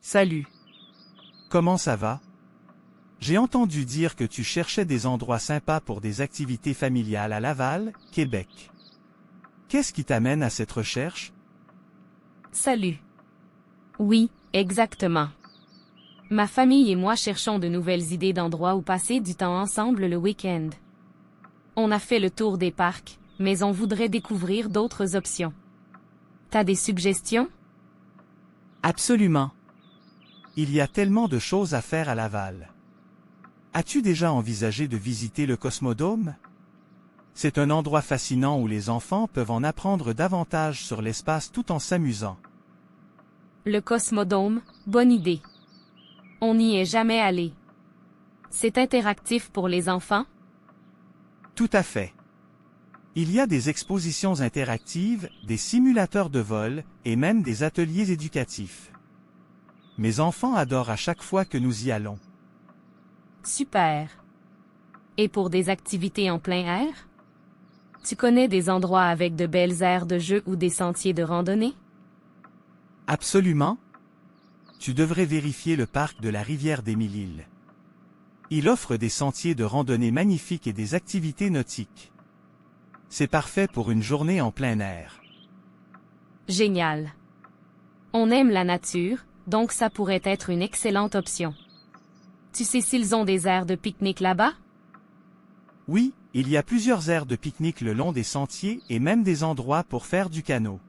Salut. Comment ça va? J'ai entendu dire que tu cherchais des endroits sympas pour des activités familiales à Laval, Québec. Qu'est-ce qui t'amène à cette recherche? Salut. Oui, exactement. Ma famille et moi cherchons de nouvelles idées d'endroits où passer du temps ensemble le week-end. On a fait le tour des parcs, mais on voudrait découvrir d'autres options. T'as des suggestions? Absolument. Il y a tellement de choses à faire à Laval. As-tu déjà envisagé de visiter le Cosmodome? C'est un endroit fascinant où les enfants peuvent en apprendre davantage sur l'espace tout en s'amusant. Le Cosmodome, bonne idée. On n'y est jamais allé. C'est interactif pour les enfants? Tout à fait. Il y a des expositions interactives, des simulateurs de vol et même des ateliers éducatifs. Mes enfants adorent à chaque fois que nous y allons. Super. Et pour des activités en plein air? Tu connais des endroits avec de belles aires de jeu ou des sentiers de randonnée? Absolument. Tu devrais vérifier le parc de la rivière d'Émile-Île. Il offre des sentiers de randonnée magnifiques et des activités nautiques. C'est parfait pour une journée en plein air. Génial. On aime la nature, donc ça pourrait être une excellente option. Tu sais s'ils ont des aires de pique-nique là-bas? Oui, il y a plusieurs aires de pique-nique le long des sentiers et même des endroits pour faire du canot.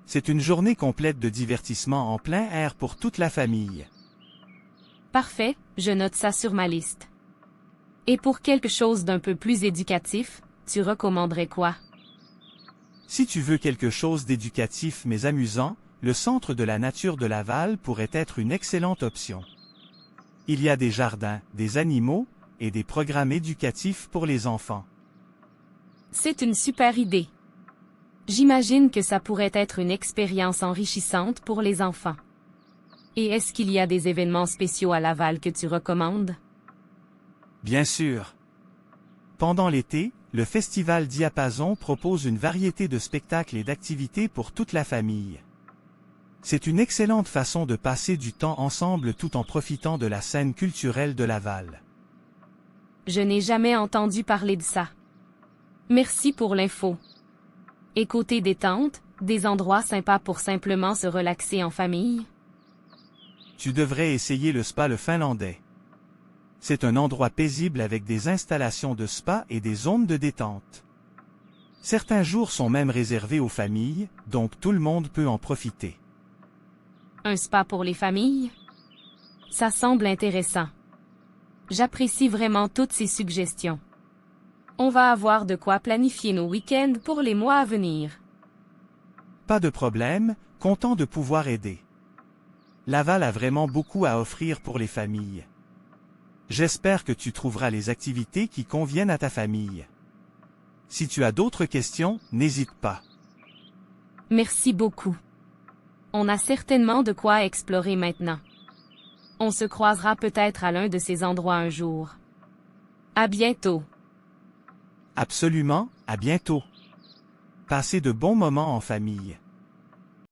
C'est une journée complète de divertissement en plein air pour toute la famille. Parfait, je note ça sur ma liste. Et pour quelque chose d'un peu plus éducatif, tu recommanderais quoi? Si tu veux quelque chose d'éducatif mais amusant, le Centre de la nature de Laval pourrait être une excellente option. Il y a des jardins, des animaux et des programmes éducatifs pour les enfants. C'est une super idée. J'imagine que ça pourrait être une expérience enrichissante pour les enfants. Et est-ce qu'il y a des événements spéciaux à Laval que tu recommandes? Bien sûr. Pendant l'été, le Festival Diapason propose une variété de spectacles et d'activités pour toute la famille. C'est une excellente façon de passer du temps ensemble tout en profitant de la scène culturelle de Laval. Je n'ai jamais entendu parler de ça. Merci pour l'info. Et côté détente, des endroits sympas pour simplement se relaxer en famille? Tu devrais essayer le spa le finlandais. C'est un endroit paisible avec des installations de spa et des zones de détente. Certains jours sont même réservés aux familles, donc tout le monde peut en profiter. Un spa pour les familles? Ça semble intéressant. J'apprécie vraiment toutes ces suggestions. On va avoir de quoi planifier nos week-ends pour les mois à venir. Pas de problème, content de pouvoir aider. Laval a vraiment beaucoup à offrir pour les familles. J'espère que tu trouveras les activités qui conviennent à ta famille. Si tu as d'autres questions, n'hésite pas. Merci beaucoup. On a certainement de quoi explorer maintenant. On se croisera peut-être à l'un de ces endroits un jour. À bientôt. Absolument, à bientôt. Passez de bons moments en famille.